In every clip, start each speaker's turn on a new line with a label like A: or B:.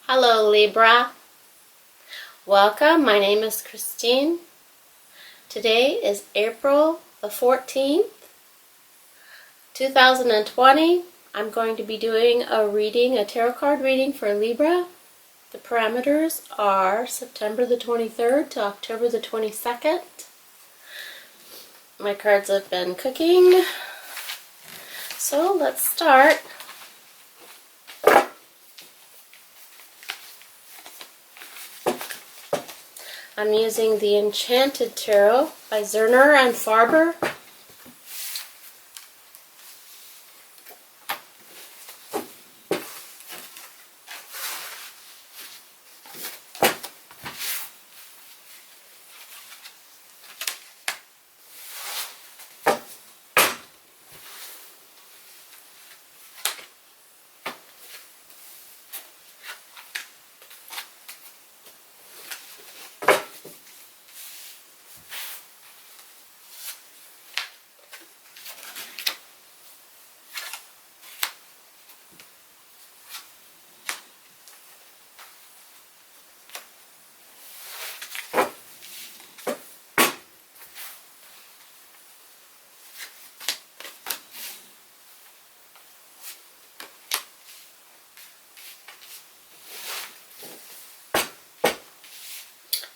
A: Hello Libra. Welcome. My name is Christine. Today is April the 14th, 2020. I'm going to be doing a tarot card reading for Libra. The parameters are September the 23rd to October the 22nd. My cards have been cooking. So let's start. I'm using the Enchanted Tarot by Zerner and Farber.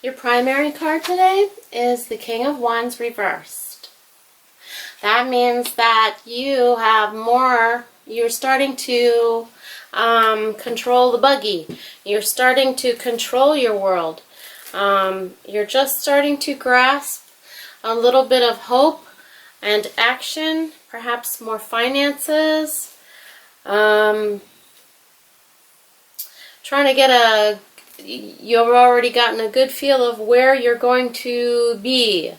A: Your primary card today is the King of Wands reversed. That means that you have more, you're starting to control the buggy. You're starting to control your world. You're just starting to grasp a little bit of hope and action, perhaps more finances. Trying to get you've already gotten a good feel of where you're going to be.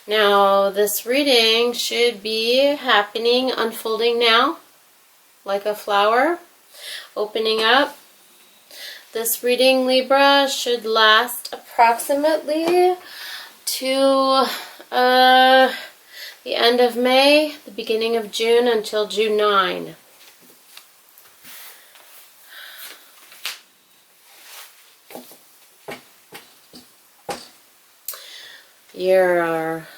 A: Now, this reading should be happening, unfolding now, like a flower, opening up. This reading, Libra, should last approximately to the end of May, the beginning of June, until June 9. Your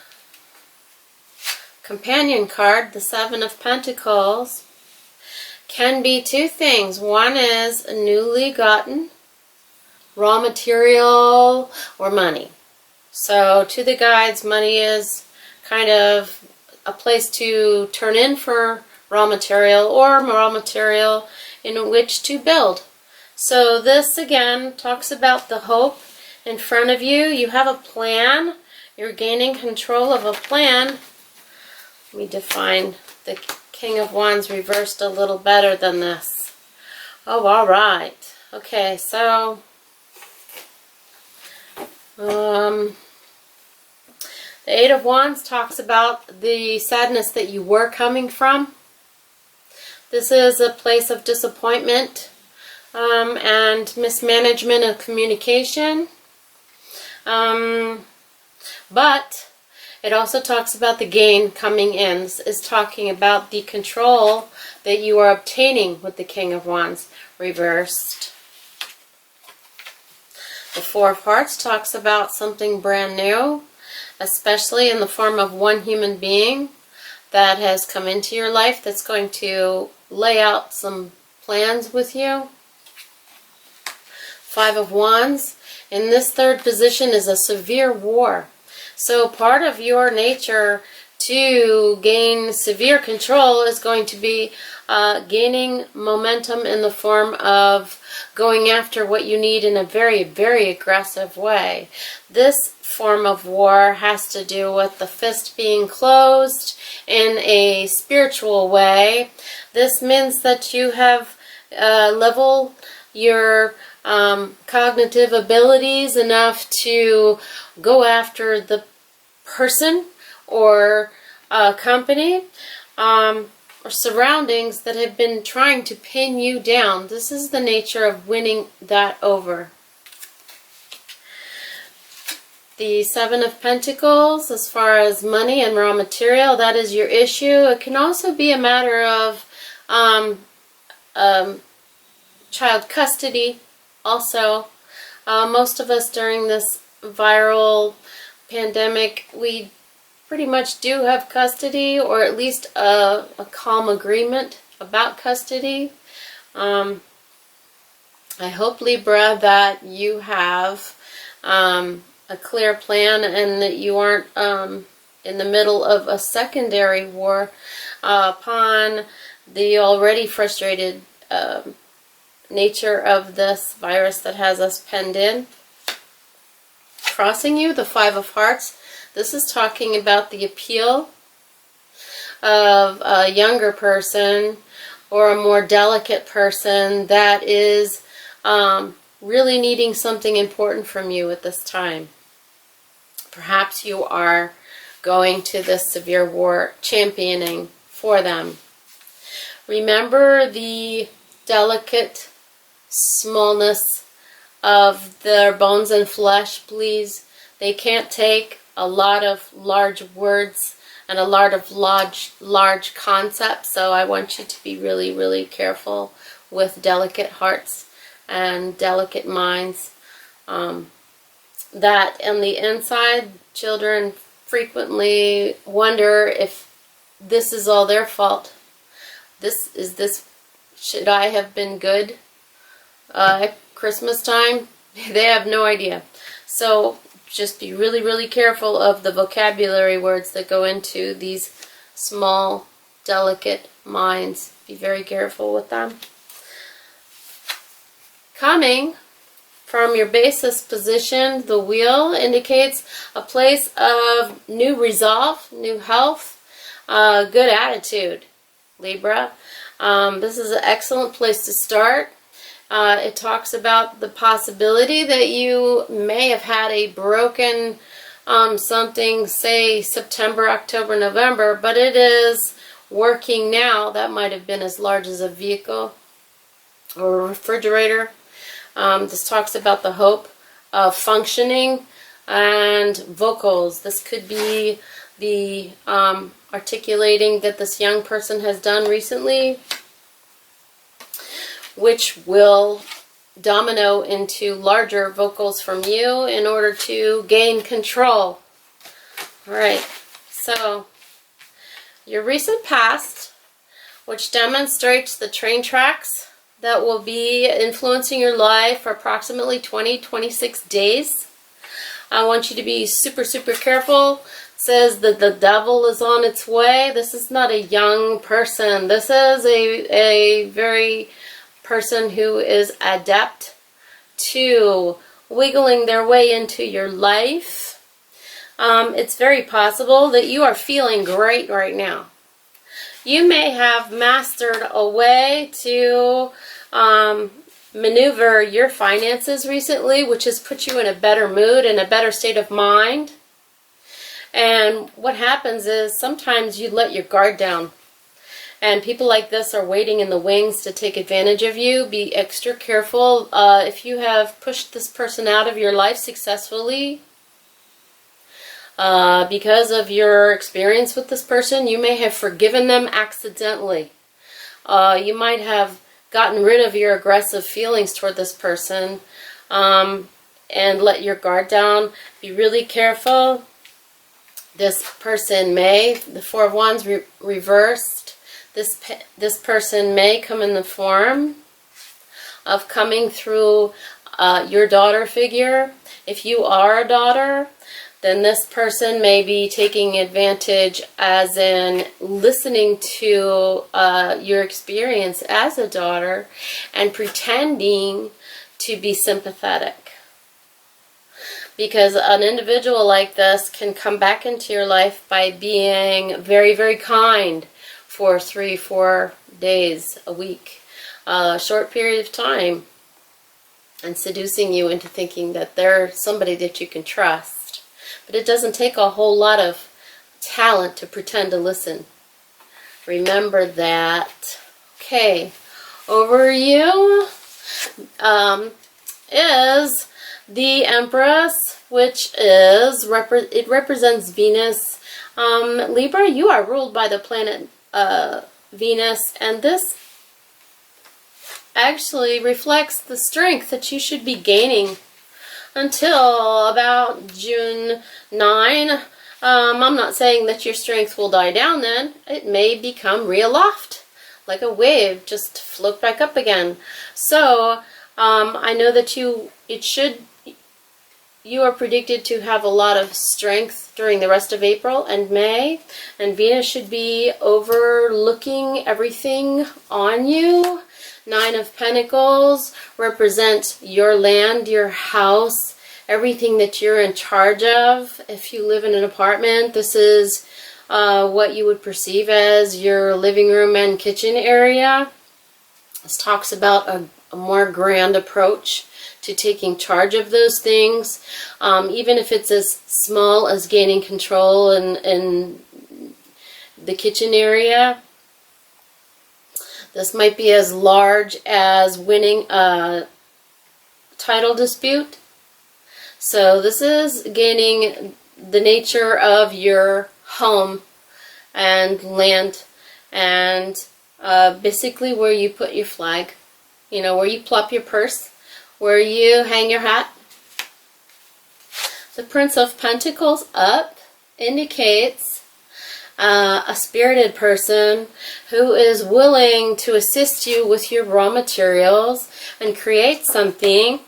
A: companion card, the Seven of Pentacles, can be two things. One is newly gotten raw material or money. So to the guides, money is kind of a place to turn in for raw material or raw material in which to build. So this again talks about the hope in front of you. You have a plan. You're gaining control of a plan. Let me define the King of Wands reversed a little better than this. Oh, all right. Okay, so the Eight of Wands talks about the sadness that you were coming from. This is a place of disappointment and mismanagement of communication. But it also talks about the gain coming in. This is talking about the control that you are obtaining with the King of Wands reversed. The Four of Hearts talks about something brand new, especially in the form of one human being that has come into your life that's going to lay out some plans with you. Five of Wands. In this third position is a severe war. So part of your nature to gain severe control is going to be gaining momentum in the form of going after what you need in a very, very aggressive way. This form of war has to do with the fist being closed in a spiritual way. This means that you have leveled your cognitive abilities enough to go after the person or company or surroundings that have been trying to pin you down. This is the nature of winning that over. The Seven of Pentacles, as far as money and raw material, that is your issue. It can also be a matter of child custody Also, most of us during this viral pandemic, we pretty much do have custody, or at least a calm agreement about custody. I hope, Libra, that you have a clear plan and that you aren't in the middle of a secondary war upon the already frustrated nature of this virus that has us penned in. Crossing you, the Five of Hearts. This is talking about the appeal of a younger person or a more delicate person that is really needing something important from you at this time. Perhaps you are going to this severe war championing for them. Remember the delicate smallness of their bones and flesh, please. They can't take a lot of large words and a lot of large concepts, so I want you to be really, really careful with delicate hearts and delicate minds. That on the inside, children frequently wonder if this is all their fault. Should I have been good at Christmas time? They have no idea. So just be really, really careful of the vocabulary words that go into these small, delicate minds. Be very careful with them. Coming from your basis position, the wheel indicates a place of new resolve, new health, good attitude, Libra. This is an excellent place to start. It talks about the possibility that you may have had a broken something, say September, October, November, but it is working now. That might have been as large as a vehicle or a refrigerator. This talks about the hope of functioning and vocals. This could be the articulating that this young person has done recently, which will domino into larger vocals from you in order to gain control. Alright, so your recent past, which demonstrates the train tracks that will be influencing your life for approximately 20-26 days. I want you to be super, super careful. It says that the devil is on its way. This is not a young person. This is a very person who is adept to wiggling their way into your life. It's very possible that you are feeling great right now. You may have mastered a way to maneuver your finances recently, which has put you in a better mood and a better state of mind. And what happens is sometimes you let your guard down. And people like this are waiting in the wings to take advantage of you. Be extra careful. If you have pushed this person out of your life successfully, because of your experience with this person, you may have forgiven them accidentally. You might have gotten rid of your aggressive feelings toward this person and let your guard down. Be really careful. This person may, the Four of Wands reversed, this person may come in the form of coming through your daughter figure. If you are a daughter, then this person may be taking advantage as in listening to your experience as a daughter and pretending to be sympathetic. Because an individual like this can come back into your life by being very, very kind for 3-4 days, a week, a short period of time, and seducing you into thinking that they're somebody that you can trust. But it doesn't take a whole lot of talent to pretend to listen. Remember that. Okay, over you is the Empress, which is, it represents Venus. Libra, you are ruled by the planet Venus, and this actually reflects the strength that you should be gaining until about June 9. I'm not saying that your strength will die down then. It may become real aloft, like a wave, just float back up again. So I know that you are predicted to have a lot of strength during the rest of April and May, and Venus should be overlooking everything on you. 9 of Pentacles represents your land, your house, everything that you're in charge of. If you live in an apartment, this is what you would perceive as your living room and kitchen area. This talks about a more grand approach to taking charge of those things, even if it's as small as gaining control in the kitchen area. This might be as large as winning a title dispute. So this is gaining the nature of your home and land, and basically where you put your flag, where you plop your purse, where you hang your hat. The Prince of Pentacles up indicates a spirited person who is willing to assist you with your raw materials and create something.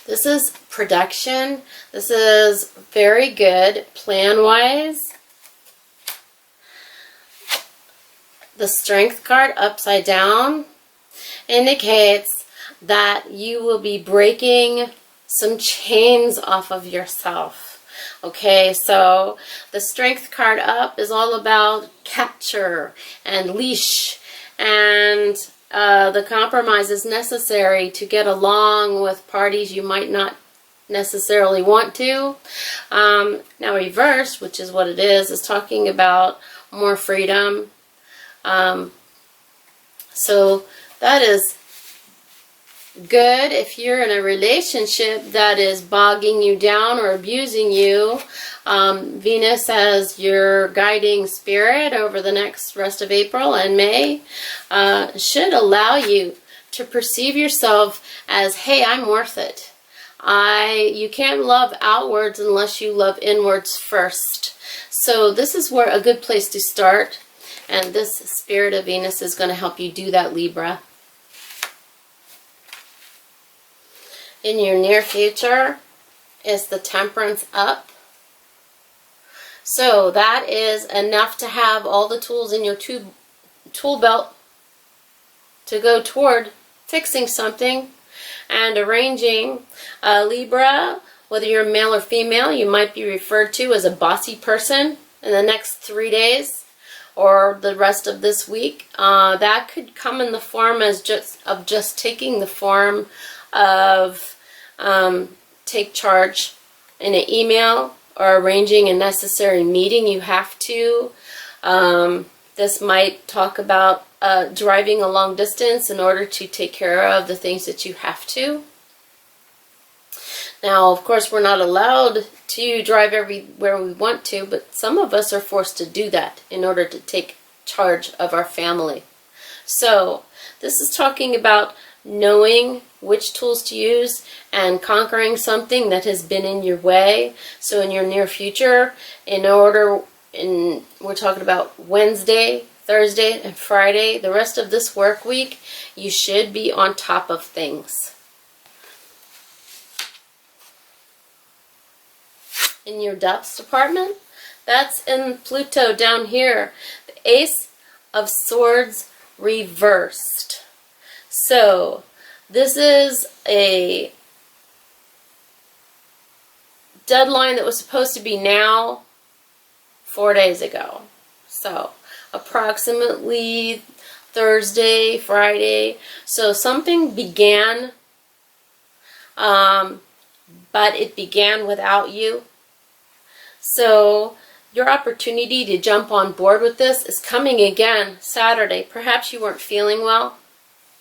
A: This is production. This is very good plan-wise. The Strength card upside down indicates that you will be breaking some chains off of yourself. Okay, so the Strength card up is all about capture and leash, and the compromise is necessary to get along with parties you might not necessarily want to. Now reverse, which is what it is talking about more freedom. So that is good if you're in a relationship that is bogging you down or abusing you. Venus as your guiding spirit over the next rest of April and May should allow you to perceive yourself as, hey, I'm worth it. You can't love outwards unless you love inwards first. So this is where a good place to start, and this spirit of Venus is going to help you do that, Libra. In your near future is the Temperance up. So that is enough to have all the tools in your tool belt to go toward fixing something and arranging. Libra, whether you're male or female, you might be referred to as a bossy person in the next 3 days or the rest of this week. That could come in the form of just taking the form of take charge in an email or arranging a necessary meeting you have to. This might talk about driving a long distance in order to take care of the things that you have to. Now, of course, we're not allowed to drive everywhere we want to, but some of us are forced to do that in order to take charge of our family. So this is talking about knowing which tools to use and conquering something that has been in your way. So in your near future, we're talking about Wednesday, Thursday, and Friday, the rest of this work week, you should be on top of things. In your depths department, that's in Pluto down here. The Ace of Swords reversed. So this is a deadline that was supposed to be now 4 days ago. So approximately Thursday, Friday. So something began, but it began without you. So your opportunity to jump on board with this is coming again Saturday. Perhaps you weren't feeling well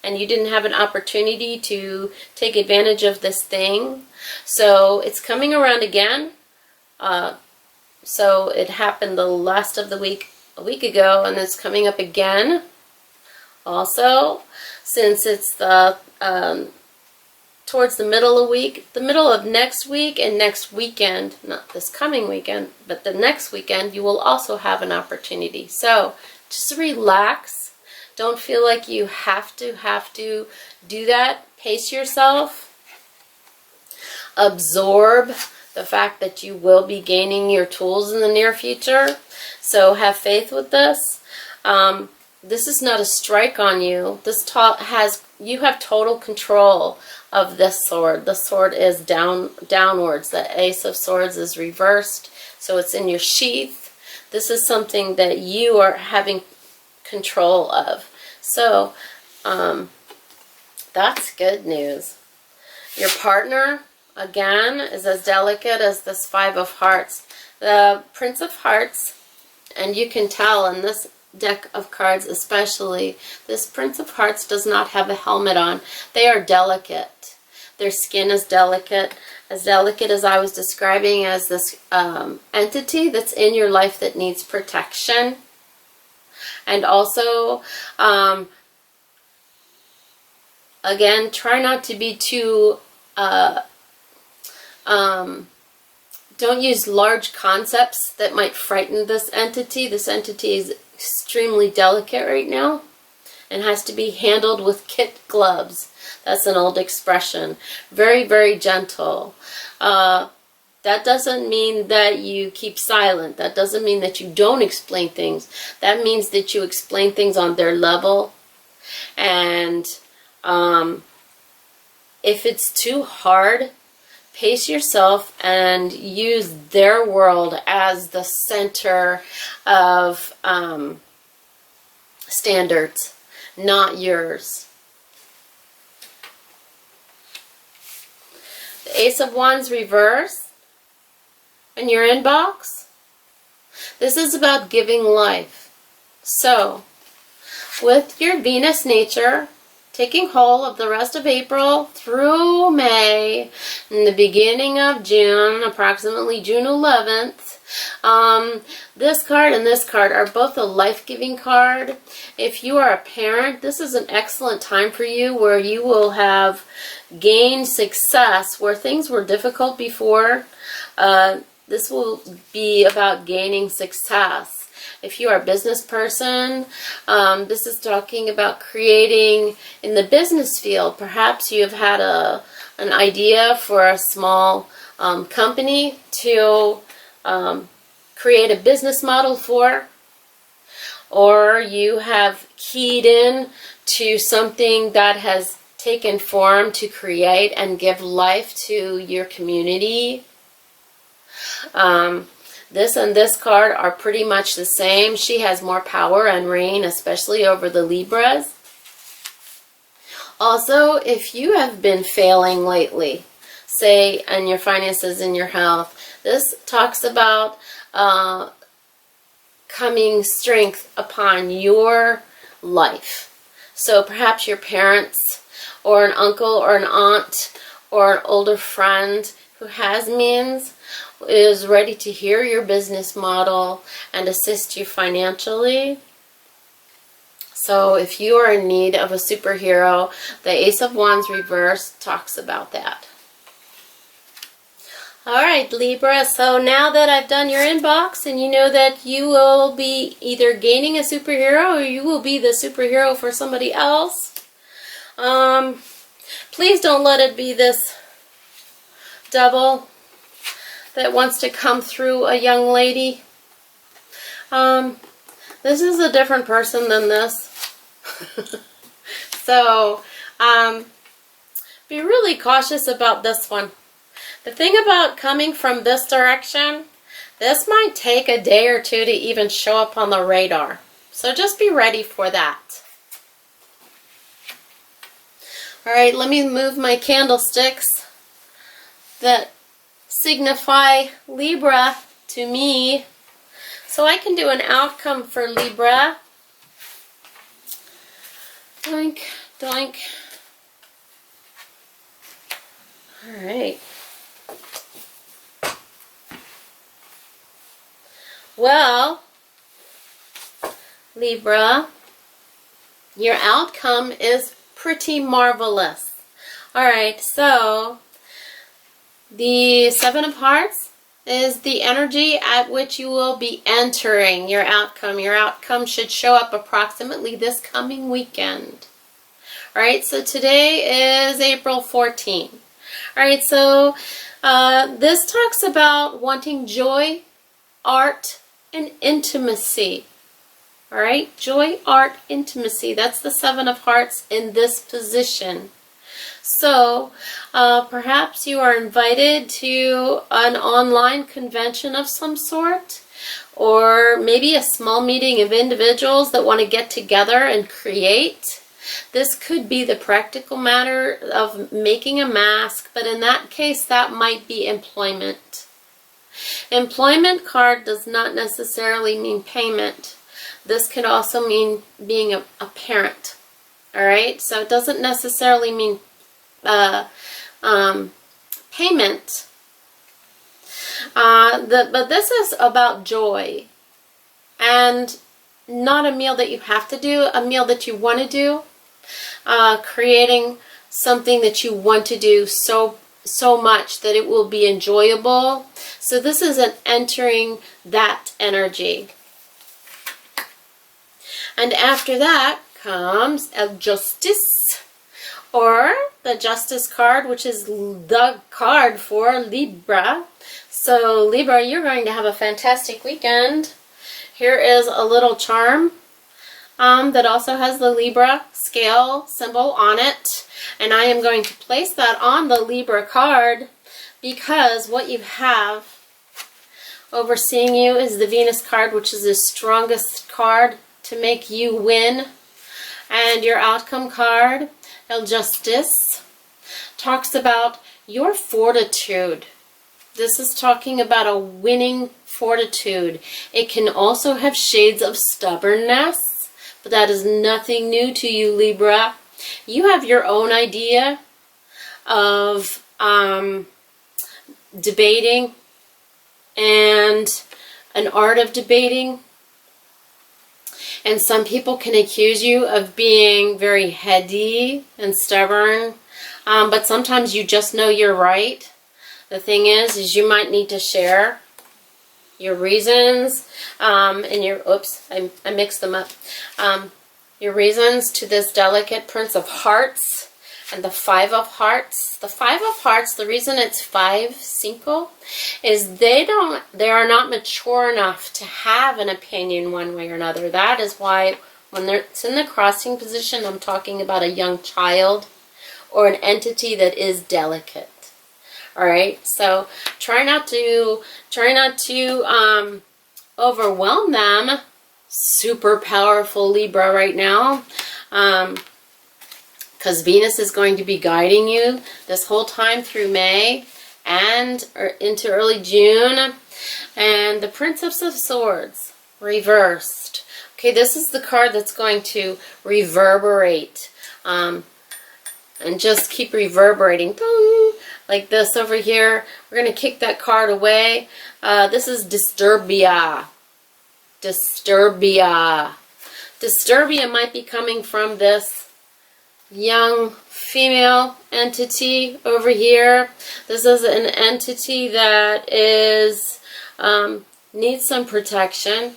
A: and you didn't have an opportunity to take advantage of this thing. So it's coming around again. So it happened the last of the week, a week ago, and it's coming up again Also, since it's the towards the middle of the middle of next week and next weekend, not this coming weekend, but the next weekend, you will also have an opportunity. So just relax. Don't feel like you have to do that. Pace yourself. Absorb the fact that you will be gaining your tools in the near future. So have faith with this. This is not a strike on you. You have total control of this sword. The sword is downwards. The Ace of Swords is reversed, so it's in your sheath. This is something that you are having control of. So that's good news. Your partner, again, is as delicate as this Five of Hearts. The Prince of Hearts, and you can tell in this deck of cards especially, this Prince of Hearts does not have a helmet on. They are delicate. Their skin is delicate as I was describing as this entity that's in your life that needs protection. And also, again, try not to be too, don't use large concepts that might frighten this entity. This entity is extremely delicate right now and has to be handled with kid gloves. That's an old expression. Very, very gentle. That doesn't mean that you keep silent. That doesn't mean that you don't explain things. That means that you explain things on their level. And if it's too hard, pace yourself and use their world as the center of standards, not yours. The Ace of Wands reverse in your inbox. This is about giving life. So, with your Venus nature taking hold of the rest of April through May and the beginning of June, approximately June 11th, this card and this card are both a life-giving card. If you are a parent, this is an excellent time for you where you will have gained success where things were difficult before. This will be about gaining success. If you are a business person, this is talking about creating in the business field. Perhaps you have had an idea for a small company to create a business model for, or you have keyed in to something that has taken form to create and give life to your community. This and this card are pretty much the same. She has more power and reign, especially over the Libras. Also, if you have been failing lately, say in your finances, in your health, this talks about coming strength upon your life. So perhaps your parents or an uncle or an aunt or an older friend who has means is ready to hear your business model and assist you financially. So if you are in need of a superhero, the Ace of Wands reverse talks about that. Alright, Libra, so now that I've done your inbox and you know that you will be either gaining a superhero or you will be the superhero for somebody else, please don't let it be this devil that wants to come through a young lady. This is a different person than this. So, be really cautious about this one. The thing about coming from this direction, this might take a day or two to even show up on the radar. So just be ready for that. Alright, let me move my candlesticks that signify Libra to me, so I can do an outcome for Libra. Doink, doink. Alright. Well, Libra, Your outcome is pretty marvelous. Alright, so the Seven of Hearts is the energy at which you will be entering your outcome. Your outcome should show up approximately this coming weekend. Alright, so today is April 14th. Alright, so this talks about wanting joy, art, and intimacy. Alright, joy, art, intimacy. That's the Seven of Hearts in this position. So, perhaps you are invited to an online convention of some sort, or maybe a small meeting of individuals that want to get together and create. This could be the practical matter of making a mask, but in that case, that might be employment. Employment card does not necessarily mean payment. This could also mean being a parent. Alright, so it doesn't necessarily mean payment. But this is about joy. And not a meal that you have to do, a meal that you want to do. Creating something that you want to do so much that it will be enjoyable. So this is an entering that energy. And after that comes El Justice, or the Justice card, which is the card for Libra. So Libra, you're going to have a fantastic weekend. Here is a little charm that also has the Libra scale symbol on it. And I am going to place that on the Libra card because what you have overseeing you is the Venus card, which is the strongest card to make you win. And your outcome card, El Justice, talks about your fortitude. This is talking about a winning fortitude. It can also have shades of stubbornness, but that is nothing new to you, Libra. You have your own idea of debating and an art of debating. And some people can accuse you of being very heady and stubborn, but sometimes you just know you're right. The thing is you might need to share your reasons and your, I mixed them up. Your reasons to this delicate Prince of Hearts and the Five of Hearts. The Five of Hearts, the reason it's 5-5 is they are not mature enough to have an opinion one way or another. That is why when it's in the crossing position, I'm talking about a young child or an entity that is delicate. Alright, so try not to overwhelm them. Super powerful Libra right now. Because Venus is going to be guiding you this whole time through May and into early June. And the Princess of Swords, reversed. Okay, this is the card that's going to reverberate. And just keep reverberating. Boom, like this over here. We're going to kick that card away. This is Disturbia. Disturbia. Disturbia might be coming from this young female entity over here. This is an entity that is needs some protection.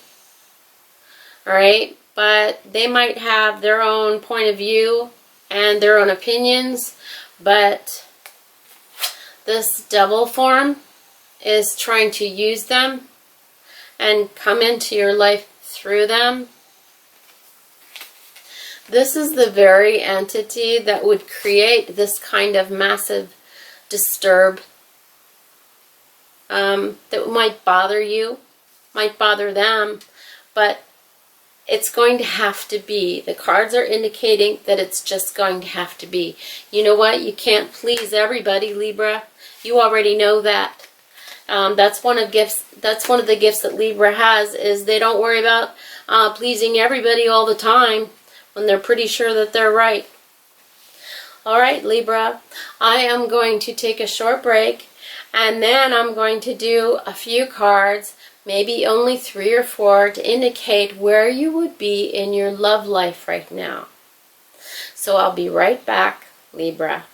A: Alright, but they might have their own point of view and their own opinions, but this devil form is trying to use them and come into your life through them. This is the very entity that would create this kind of massive disturb that might bother you, might bother them, but it's going to have to be. The cards are indicating that it's just going to have to be. You know what? You can't please everybody, Libra. You already know that. That's one of the gifts that Libra has, is they don't worry about pleasing everybody all the time when they're pretty sure that they're right. Alright, Libra, I am going to take a short break, and then I'm going to do a few cards, maybe only 3 or 4, to indicate where you would be in your love life right now. So I'll be right back, Libra.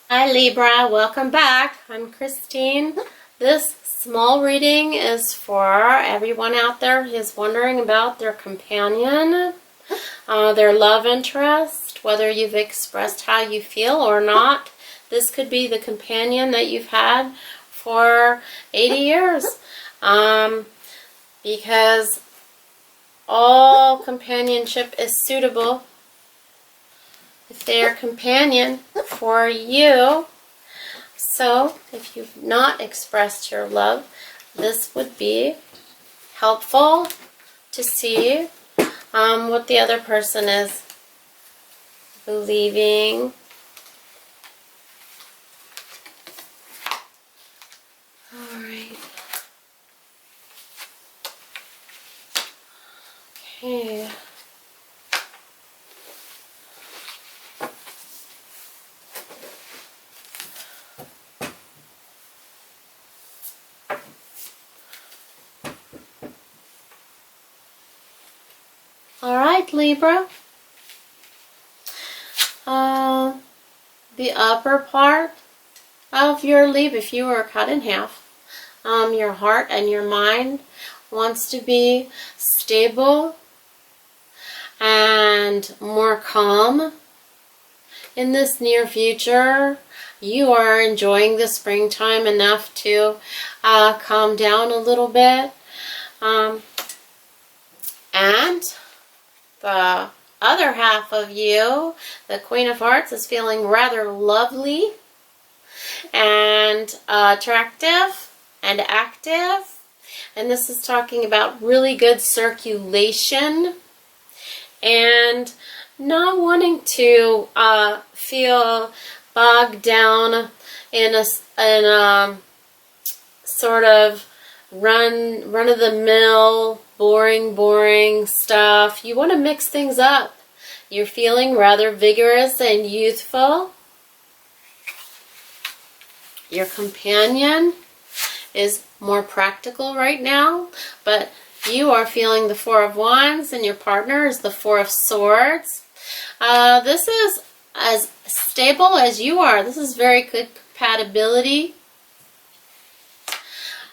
A: Hi Libra, welcome back. I'm Christine. This small reading is for everyone out there who's wondering about their companion, their love interest, whether you've expressed how you feel or not. This could be the companion that you've had for 80 years. Because all companionship is suitable if they are companion for you. So if you've not expressed your love, this would be helpful to see what the other person is believing. All right. Okay. All right, Libra. The upper part of your leaf, if you were cut in half, your heart and your mind wants to be stable and more calm in this near future. You are enjoying the springtime enough to calm down a little bit. And the other half of you, the Queen of Hearts, is feeling rather lovely and attractive and active. And this is talking about really good circulation and not wanting to feel bogged down in a sort of run-of-the-mill, boring stuff. You want to mix things up. You're feeling rather vigorous and youthful. Your companion is more practical right now, but you are feeling the Four of Wands, and your partner is the Four of Swords. This is as stable as you are. This is very good compatibility.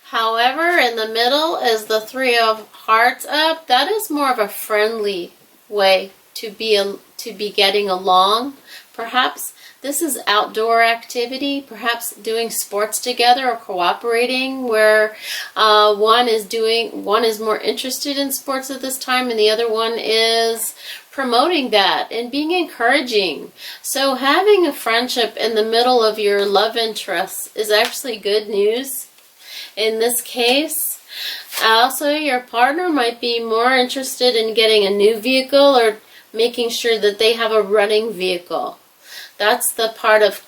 A: However, in the middle is the Three of Hearts up. That is more of a friendly way to be getting along. Perhaps this is outdoor activity, perhaps doing sports together or cooperating, where one is more interested in sports at this time and the other one is promoting that and being encouraging. So having a friendship in the middle of your love interests is actually good news in this case. Also, your partner might be more interested in getting a new vehicle or making sure that they have a running vehicle. That's the part of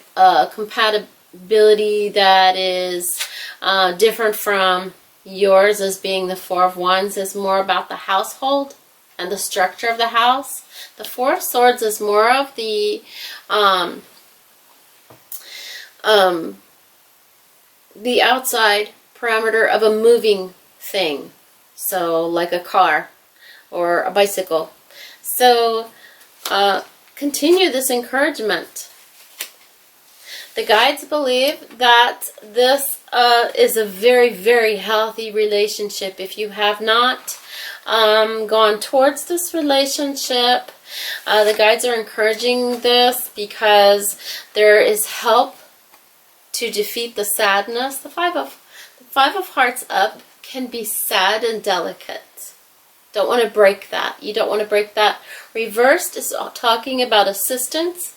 A: compatibility that is different from yours, as being the Four of Wands is more about the household and the structure of the house. The Four of Swords is more of the outside parameter of a moving thing. So like a car or a bicycle. So continue this encouragement. The guides believe that this is a very healthy relationship. If you have not gone towards this relationship, the guides are encouraging this because there is help to defeat the sadness. The Five of Hearts up can be sad and delicate. Don't want to break that. You don't want to break that. Reversed is talking about assistance.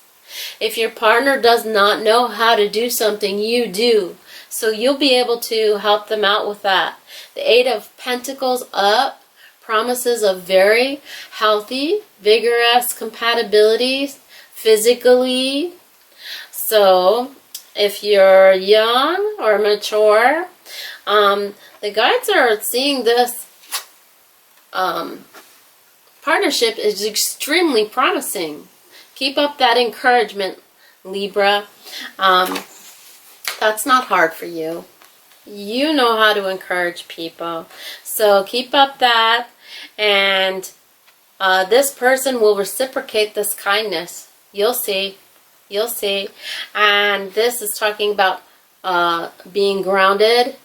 A: If your partner does not know how to do something, you do. So you'll be able to help them out with that. The Eight of Pentacles up promises of very healthy, vigorous compatibility physically. So if you're young or mature, the guides are seeing this partnership is extremely promising. Keep up that encouragement, Libra. That's not hard for you. You know how to encourage people. So keep up that, and this person will reciprocate this kindness. You'll see. You'll see. And this is talking about being grounded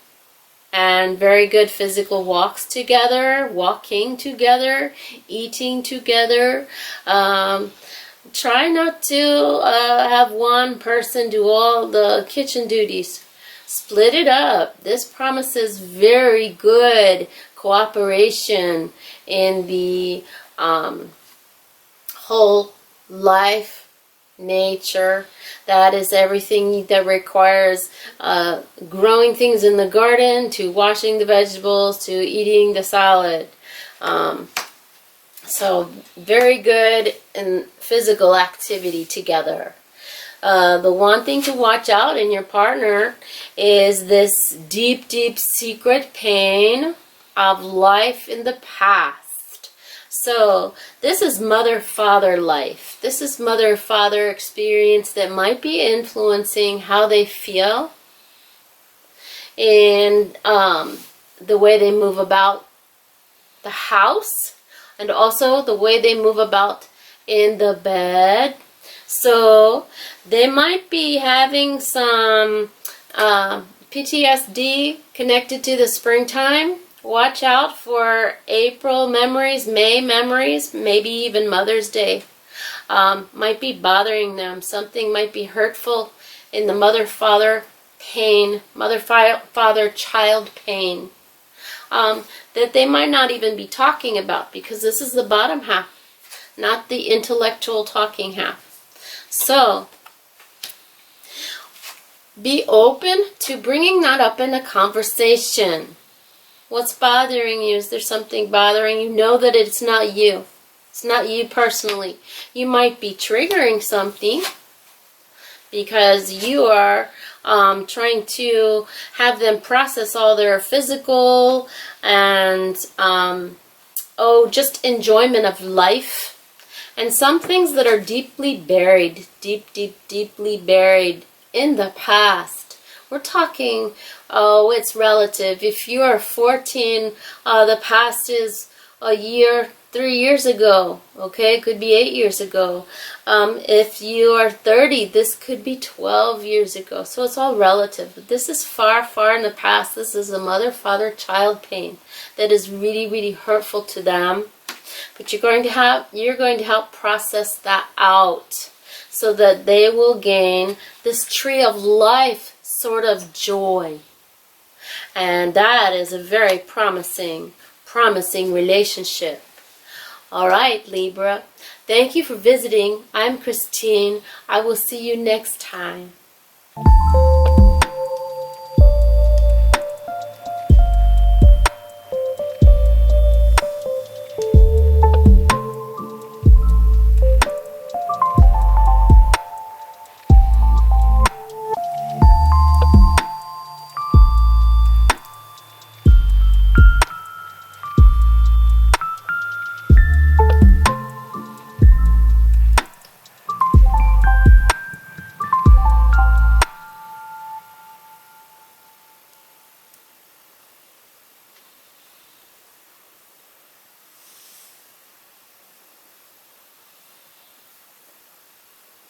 A: and very good physical walks together, walking together, eating together. Try not to have one person do all the kitchen duties. Split it up. This promises very good cooperation in the whole life, nature. That is everything that requires growing things in the garden, to washing the vegetables, to eating the salad. So very good in physical activity together. The one thing to watch out in your partner is this deep, deep secret pain of life in the past. So this is mother-father life. This is mother-father experience that might be influencing how they feel and the way they move about the house, and also the way they move about in the bed. So they might be having some PTSD connected to the springtime. Watch out for April memories, May memories, maybe even Mother's Day. Might be bothering them. Something might be hurtful in the mother-father pain, mother-father-child pain. That they might not even be talking about, because this is the bottom half, not the intellectual talking half. So, be open to bringing that up in a conversation. What's bothering you? Is there something bothering you? Know that it's not you. It's not you personally. You might be triggering something because you are trying to have them process all their physical and just enjoyment of life, and some things that are deeply buried, deeply buried in the past. We're talking, it's relative. If you are 14, the past is a year, 3 years ago, okay? It could be 8 years ago. If you are 30, this could be 12 years ago. So it's all relative. But this is far, far in the past. This is a mother-father-child pain that is really, really hurtful to them. But you're going to help process that out so that they will gain this tree of life sort of joy. And that is a very promising relationship. All right, Libra. Thank you for visiting. I'm Christine. I will see you next time.